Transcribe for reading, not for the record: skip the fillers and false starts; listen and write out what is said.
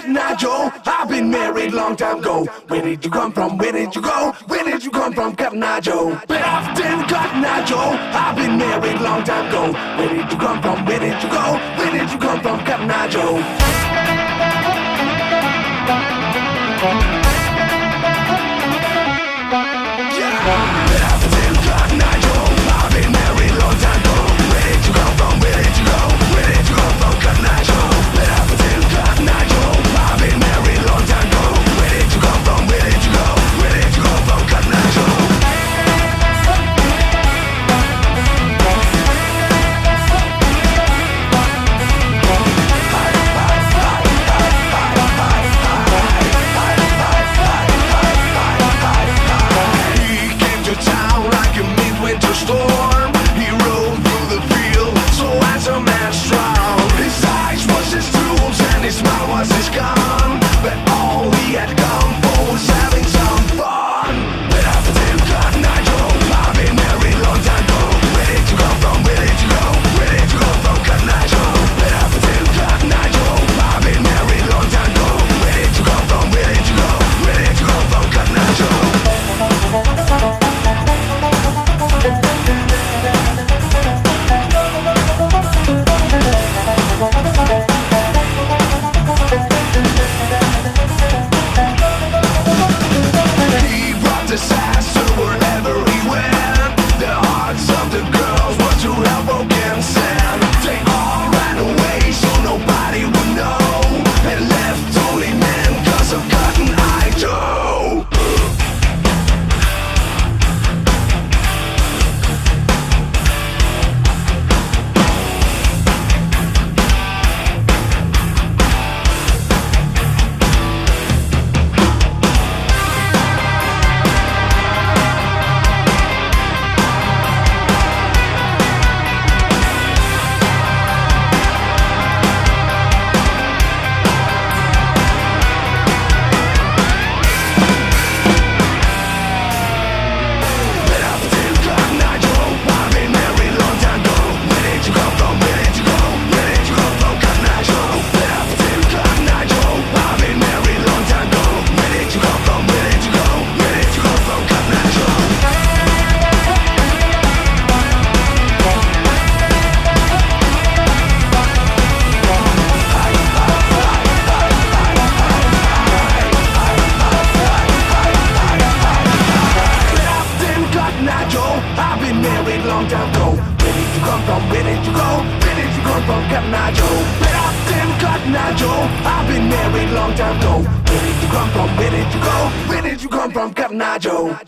Cotton Eye Joe? I've been married long time ago. Where did you come from? Where did you go? Where did you come from, Cotton Eye Joe? But often Cotton Eye Joe. I've been married long time ago. Where did you come from? Where did you go? Where did you come from, Cotton Eye Joe? Storm, he rode through the field, so as a man strong. His eyes was his tools and his smile was his gun, but all he had come for was having some fun. But after them Cotton Eye Joe, I've been married long time ago. Where did you come from? Where did you go? Where did you come from, Cotton Eye Joe? But after them Cotton Eye Joe, I've been married long time ago. Where did you come from? Where did you go? Where did you come from, Cotton Eye Joe? I've been married long time ago. Where did you come from? Where did you go? Where did you come from, Cotton Eye Joe? But often Cotton Eye Joe. I've been married long time ago. Where did you come from? Where did you go? Where did you come from, Cotton Eye Joe?